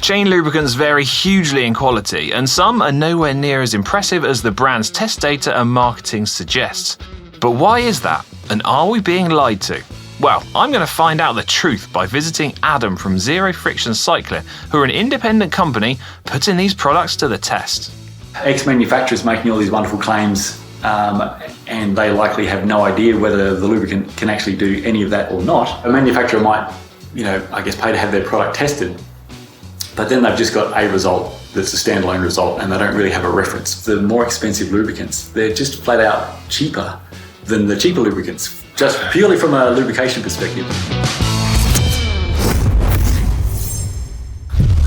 Chain lubricants vary hugely in quality, and some are nowhere near as impressive as the brand's test data and marketing suggests. But why is that? And are we being lied to? Well, I'm going to find out the truth by visiting Adam from Zero Friction Cycling, who are an independent company putting these products to the test. Ex-manufacturers making all these wonderful claims, and they likely have no idea whether the lubricant can actually do any of that or not. A manufacturer might, I guess, pay to have their product tested, but then they've just got a result that's a standalone result and they don't really have a reference. The more expensive lubricants, they're just flat out cheaper than the cheaper lubricants, just purely from a lubrication perspective.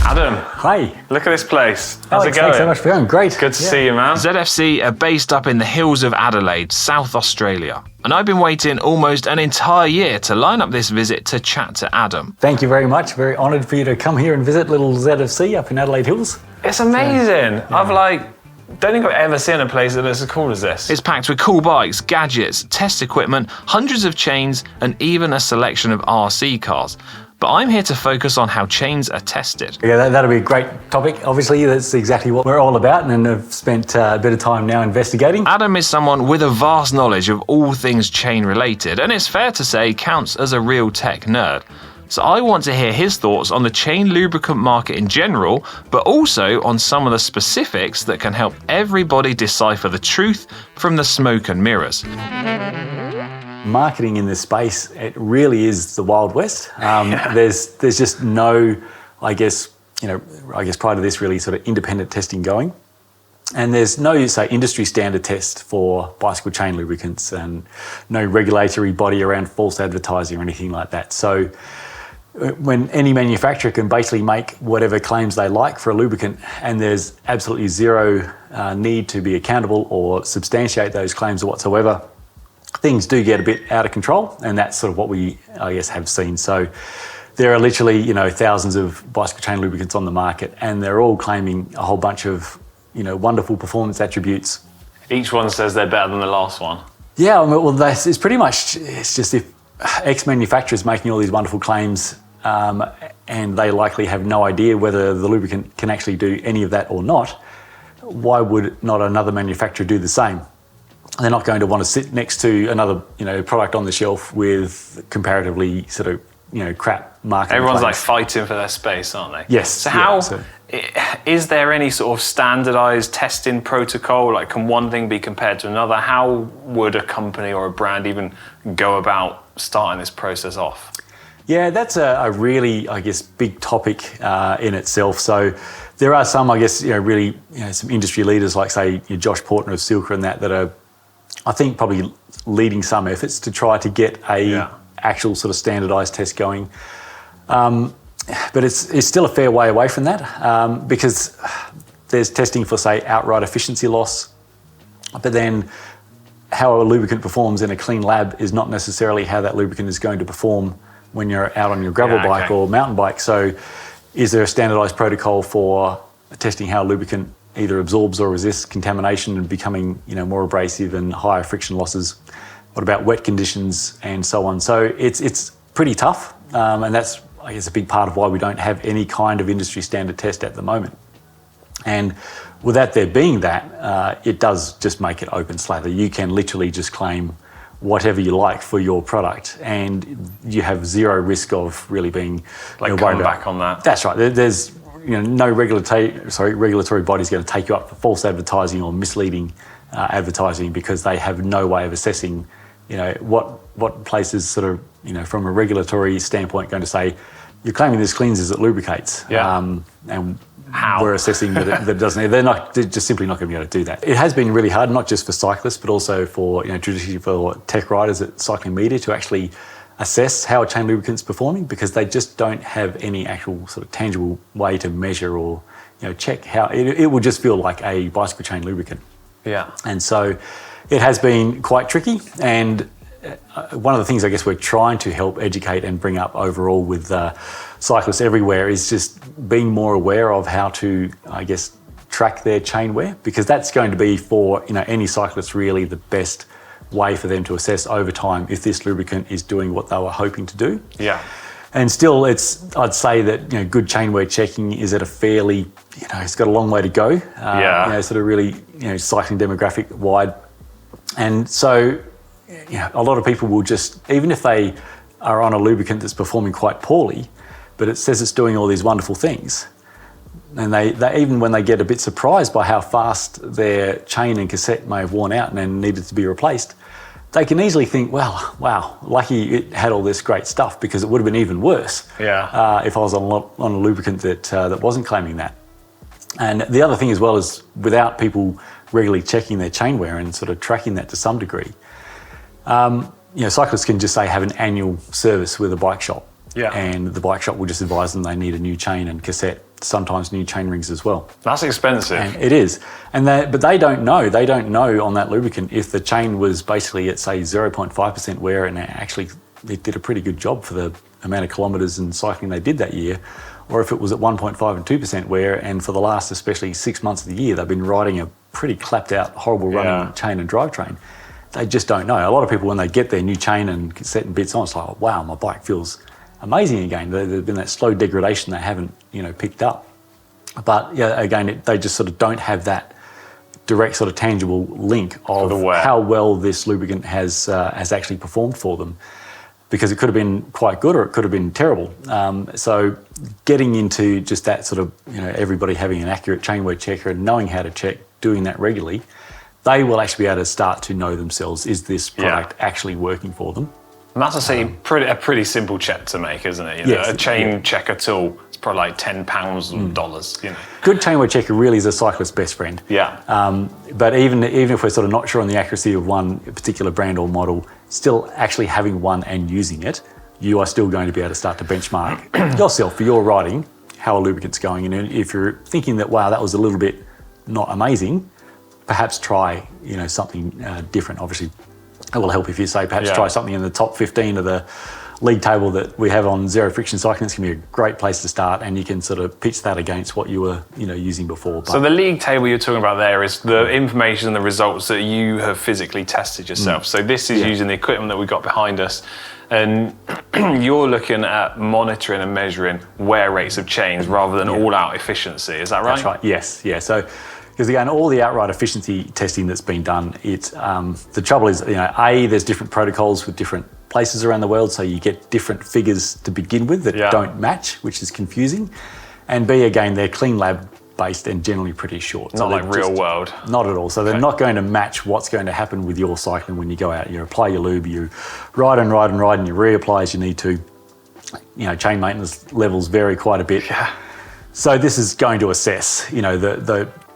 Adam. Hi. Look at this place. How's it going? Thanks so much for coming. Great. Good to see you, man. ZFC are based up in the hills of Adelaide, South Australia. And I've been waiting almost an entire year to line up this visit to chat to Adam. Thank you very much. Very honoured for you to come here and visit little ZFC up in Adelaide Hills. It's amazing. Yeah. Don't think I've ever seen a place that looks as cool as this. It's packed with cool bikes, gadgets, test equipment, hundreds of chains, and even a selection of RC cars. But I'm here to focus on how chains are tested. Yeah, that'll be a great topic. Obviously, that's exactly what we're all about, and I've spent a bit of time now investigating. Adam is someone with a vast knowledge of all things chain related, and it's fair to say counts as a real tech nerd. So I want to hear his thoughts on the chain lubricant market in general, but also on some of the specifics that can help everybody decipher the truth from the smoke and mirrors. Marketing in this space, it really is the Wild West. There's just no, I guess prior to this, really sort of independent testing going. And there's no, say, industry standard test for bicycle chain lubricants and no regulatory body around false advertising or anything like that. So when any manufacturer can basically make whatever claims they like for a lubricant, and there's absolutely zero need to be accountable or substantiate those claims whatsoever, things do get a bit out of control, and that's sort of what we, I guess, have seen. So there are literally, thousands of bicycle chain lubricants on the market, and they're all claiming a whole bunch of, wonderful performance attributes. Each one says they're better than the last one. Yeah, well, it's pretty much, it's just if ex-manufacturers making all these wonderful claims, and they likely have no idea whether the lubricant can actually do any of that or not, why would not another manufacturer do the same? They're not going to want to sit next to another, product on the shelf with comparatively sort of, crap marketing. Everyone's claims. fighting for their space, aren't they? Yes. So is there any sort of standardized testing protocol? Can one thing be compared to another? How would a company or a brand even go about starting this process off? Yeah, that's a really, I guess, big topic in itself. So there are some, I guess, really, some industry leaders like, say, Josh Portner of Silka and that are, I think, probably leading some efforts to try to get a actual sort of standardised test going. But it's still a fair way away from that because there's testing for, say, outright efficiency loss, but then how a lubricant performs in a clean lab is not necessarily how that lubricant is going to perform when you're out on your gravel bike or mountain bike. So is there a standardised protocol for testing how a lubricant either absorbs or resists contamination and becoming more abrasive and higher friction losses? What about wet conditions and so on? So it's pretty tough, and that's, I guess, a big part of why we don't have any kind of industry standard test at the moment. And without there being that, it does just make it open slather. You can literally just claim whatever you like for your product, and you have zero risk of really being coming back on that. That's right. There's no regulatory body's going to take you up for false advertising or misleading advertising because they have no way of assessing, what places sort of, from a regulatory standpoint going to say, you're claiming this cleanses, it lubricates. And how? We're assessing that it doesn't. They're just simply not going to be able to do that. It has been really hard, not just for cyclists, but also for, traditionally for tech riders at Cycling Media to actually assess how a chain lubricant's performing because they just don't have any actual sort of tangible way to measure or, check how it will just feel like a bicycle chain lubricant. Yeah. And so it has been quite tricky. And one of the things I guess we're trying to help educate and bring up overall with cyclists everywhere is just being more aware of how to, I guess, track their chain wear, because that's going to be for any cyclist really the best way for them to assess over time if this lubricant is doing what they were hoping to do. Yeah. And still, I'd say that good chain wear checking is at a fairly, it's got a long way to go. Sort of really, cycling demographic wide. And so, a lot of people will just, even if they are on a lubricant that's performing quite poorly, but it says it's doing all these wonderful things, and they even when they get a bit surprised by how fast their chain and cassette may have worn out and then needed to be replaced, they can easily think, well, wow, lucky it had all this great stuff, because it would have been even worse if I was on a lubricant that wasn't claiming that. And the other thing as well is, without people regularly checking their chain wear and sort of tracking that to some degree, cyclists can just say have an annual service with a bike shop, and the bike shop will just advise them they need a new chain and cassette, sometimes new chain rings as well. That's expensive. And it is. But they don't know. They don't know on that lubricant if the chain was basically at, say, 0.5% wear, and it did a pretty good job for the amount of kilometres and cycling they did that year, or if it was at 1.5 and 2% wear, and for the last especially 6 months of the year they've been riding a pretty clapped out, horrible running chain and drivetrain. They just don't know. A lot of people, when they get their new chain and cassette and bits on, it's like, wow, my bike feels amazing again. There's been that slow degradation they haven't, picked up. But again, they just sort of don't have that direct sort of tangible link of how well this lubricant has actually performed for them, because it could have been quite good or it could have been terrible. So getting into just that sort of, everybody having an accurate chain wear checker and knowing how to check, doing that regularly, they will actually be able to start to know themselves, is this product actually working for them? And that's a pretty simple check to make, isn't it? A chain checker tool, it's probably like £10 or dollars. Good chain wear checker really is a cyclist's best friend. But even if we're sort of not sure on the accuracy of one particular brand or model, still actually having one and using it, you are still going to be able to start to benchmark yourself for your riding, how a lubricant's going. And if you're thinking that, wow, that was a little bit not amazing, perhaps try something different. Obviously, it will help if you say perhaps try something in the top 15 of the league table that we have on zero friction cycling. It's going to be a great place to start, and you can sort of pitch that against what you were using before. So the league table you're talking about there is the information and the results that you have physically tested yourself. So this is using the equipment that we've got behind us, and you're looking at monitoring and measuring wear rates of chains rather than all-out efficiency. Is that right? That's right. Yes. Yeah. So, because again, all the outright efficiency testing that's been done, the trouble is, there's different protocols with different places around the world, so you get different figures to begin with that don't match, which is confusing. And B, again, they're clean lab based and generally pretty short. Not like real world. Not at all. So they're not going to match what's going to happen with your cycling when you go out. You apply your lube, you ride and you reapply as you need to. Chain maintenance levels vary quite a bit. So this is going to assess,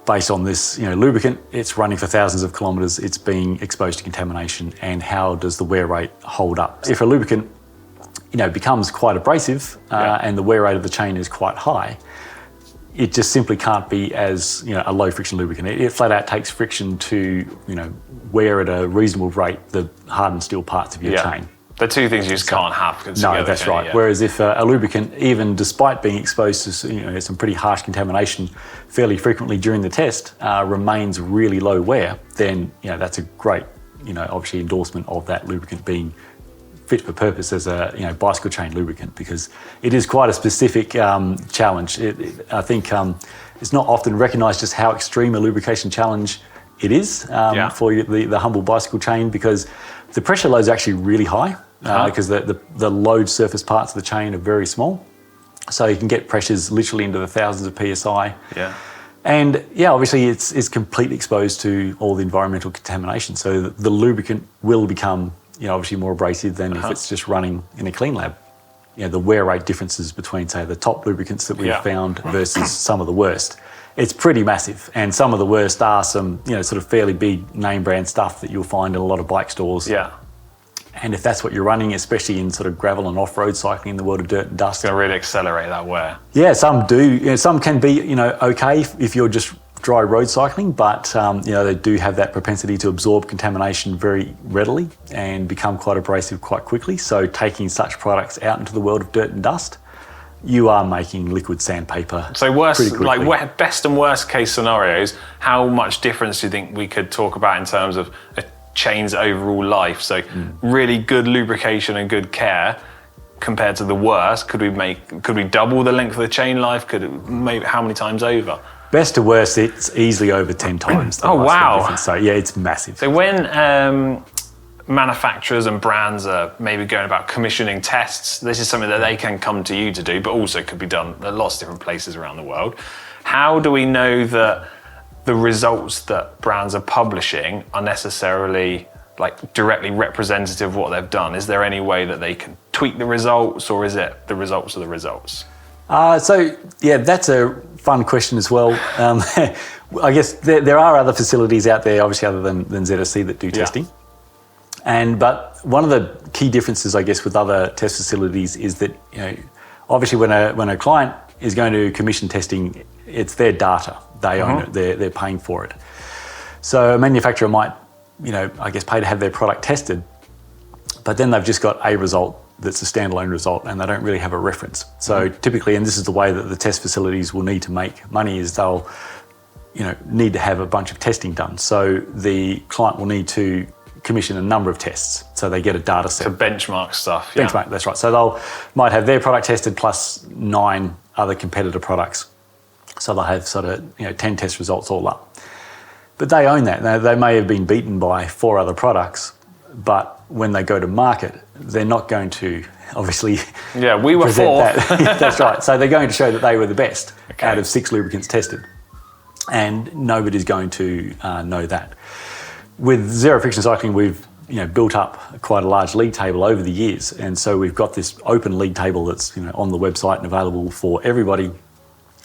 based on this, lubricant, it's running for thousands of kilometres, it's being exposed to contamination, and how does the wear rate hold up? If a lubricant, becomes quite abrasive and the wear rate of the chain is quite high, it just simply can't be as, a low friction lubricant. It flat out takes friction to, wear at a reasonable rate the hardened steel parts of your chain. The two things you just can't have. No, that's right. Whereas if a lubricant, even despite being exposed to some pretty harsh contamination fairly frequently during the test, remains really low wear, then that's a great, obviously endorsement of that lubricant being fit for purpose as a bicycle chain lubricant, because it is quite a specific challenge. I think it's not often recognised just how extreme a lubrication challenge it is for the humble bicycle chain, because the pressure loads are actually really high. Because the load surface parts of the chain are very small. So you can get pressures literally into the thousands of PSI. And obviously it's completely exposed to all the environmental contamination. So the lubricant will become, obviously more abrasive than if it's just running in a clean lab. The wear rate differences between, say, the top lubricants that we've found versus some of the worst, it's pretty massive. And some of the worst are some, sort of fairly big name brand stuff that you'll find in a lot of bike stores. And if that's what you're running, especially in sort of gravel and off-road cycling in the world of dirt and dust, it's going to really accelerate that wear. Some do. Some can be, okay if you're just dry road cycling, but they do have that propensity to absorb contamination very readily and become quite abrasive quite quickly. So taking such products out into the world of dirt and dust, you are making liquid sandpaper. So best and worst case scenarios, how much difference do you think we could talk about in terms of a chain's overall life? So really good lubrication and good care compared to the worst? Could we double the length of the chain life? Maybe how many times over? Best to worst, it's easily over 10 times. Oh, wow. So yeah, it's massive. So when manufacturers and brands are maybe going about commissioning tests, this is something that they can come to you to do, but also could be done at lots of different places around the world. How do we know that the results that brands are publishing are necessarily like directly representative of what they've done? Is there any way that they can tweak the results, or is it the results are the results? So yeah, that's a fun question as well. I guess there are other facilities out there, obviously other than ZSC, that do testing. But one of the key differences, I guess, with other test facilities is that, you know, obviously when a client is going to commission testing, it's their data. They own it. They're paying for it. So a manufacturer might, you know, I guess, pay to have their product tested, but then they've just got a result that's a standalone result, and they don't really have a reference. So typically, and this is the way that the test facilities will need to make money, is they'll, you know, need to have a bunch of testing done. So the client will need to commission a number of tests, so they get a data set. To benchmark stuff. Benchmark, that's right. So might have their product tested plus 9 other competitor products. So they'll have sort of, you know, 10 test results all up. But they own that. Now, they may have been beaten by 4 other products, but when they go to market, they're not going to obviously we were 4th. That. That's right. So they're going to show that they were the best out of 6 lubricants tested. And nobody's going to know that. With zero friction cycling, we've, you know, built up quite a large league table over the years, and so we've got this open league table that's, you know, on the website and available for everybody,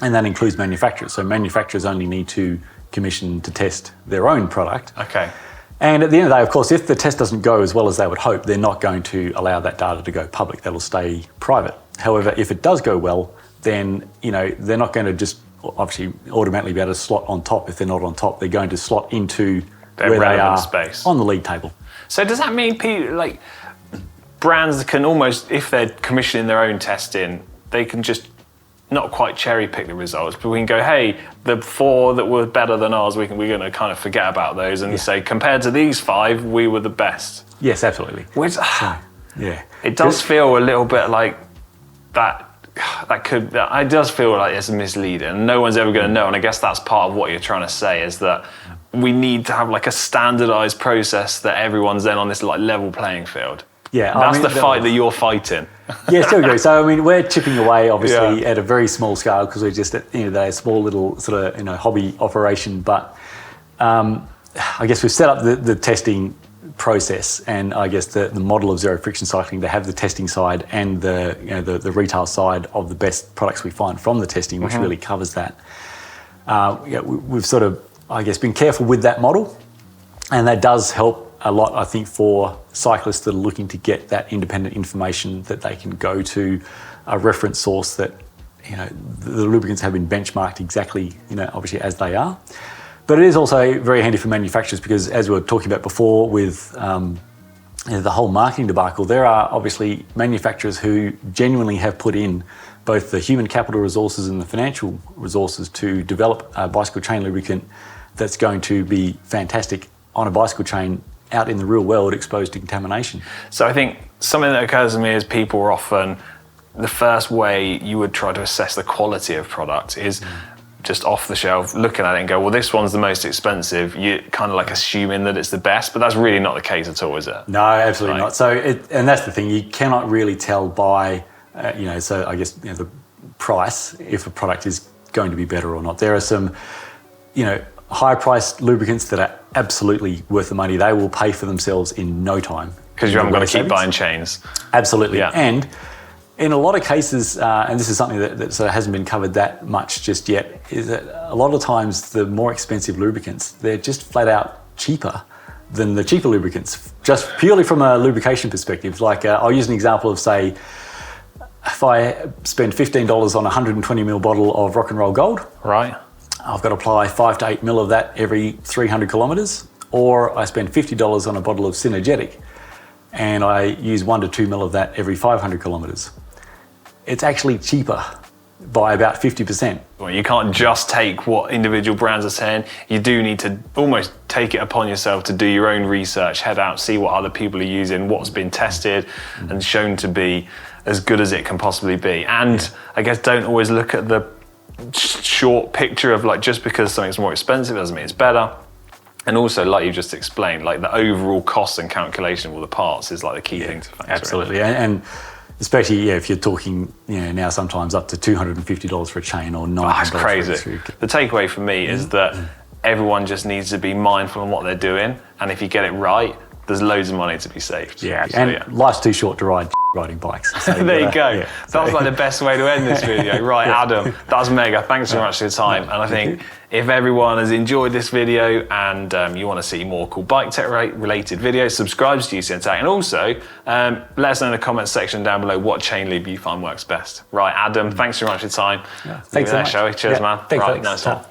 and that includes manufacturers. So manufacturers only need to commission to test their own product. Okay. And at the end of the day, of course, if the test doesn't go as well as they would hope, they're not going to allow that data to go public. That'll stay private. However, if it does go well, then, you know, they're not going to just obviously automatically be able to slot on top. If they're not on top, they're going to slot into their where they are space on the league table. So does that mean people, like, brands can almost, if they're commissioning their own testing, they can just not quite cherry pick the results, but we can go, hey, the 4 that were better than ours, we're going to kind of forget about those and say, compared to these 5, we were the best. Yes, absolutely. Which, yeah, it does feel a little bit like that. It does feel like it's misleading, and no one's ever going to know. And I guess that's part of what you're trying to say, is that we need to have like a standardized process that everyone's then on this like level playing field. Yeah, that's the fight that you're fighting. Yeah, still agree. So I mean, we're chipping away, obviously, at a very small scale, because we're just at the end of the day a small little sort of, you know, hobby operation. But I guess we've set up the testing process, and I guess the model of zero friction cycling to have the testing side and the, you know, the retail side of the best products we find from the testing, which really covers that. We've sort of, I guess, been careful with that model, and that does help a lot, I think, for cyclists that are looking to get that independent information, that they can go to a reference source that, you know, the lubricants have been benchmarked exactly, you know, obviously as they are. But it is also very handy for manufacturers, because as we were talking about before with you know, the whole marketing debacle, there are obviously manufacturers who genuinely have put in both the human capital resources and the financial resources to develop a bicycle chain lubricant that's going to be fantastic on a bicycle chain out in the real world exposed to contamination. So I think something that occurs to me is people are often, the first way you would try to assess the quality of product is just off the shelf, looking at it and go, well, this one's the most expensive. You're kind of like assuming that it's the best, but that's really not the case at all, is it? No, absolutely not. So, and that's the thing, you cannot really tell by, you know, so I guess, you know, the price, if a product is going to be better or not. There are some, you know, high-priced lubricants that are absolutely worth the money. They will pay for themselves in no time. Because you haven't got to keep buying chains. Absolutely. Yeah. And in a lot of cases, and this is something that sort of hasn't been covered that much just yet, is that a lot of times the more expensive lubricants, they're just flat out cheaper than the cheaper lubricants, just purely from a lubrication perspective. Like I'll use an example of, say, if I spend $15 on a 120ml bottle of Rock and Roll Gold, right, I've got to apply 5 to 8 mil of that every 300 kilometres, or I spend $50 on a bottle of Synergetic and I use 1 to 2 mil of that every 500 kilometres. It's actually cheaper by about 50%. Well, you can't just take what individual brands are saying. You do need to almost take it upon yourself to do your own research, head out, see what other people are using, what's been tested and shown to be as good as it can possibly be. And I guess don't always look at the short picture of like, just because something's more expensive doesn't mean it's better. And also, like you just explained, like the overall cost and calculation of all the parts is like the key thing to factor in. Absolutely, and especially if you're talking, now sometimes up to $250 for a chain or $900. That's crazy. The takeaway for me is that everyone just needs to be mindful on what they're doing, and if you get it right, there's loads of money to be saved. Life's too short to riding bikes. So there you go. That was like the best way to end this video. Right, Adam, that was mega. Thanks so much for your time. And I think if everyone has enjoyed this video and you want to see more cool bike tech related videos, subscribe to GCNTech, and also let us know in the comments section down below what chain lube you find works best. Right, Adam, thanks very much for your time. Thanks so much. Shall we? Cheers, man. Thanks, right, nice one.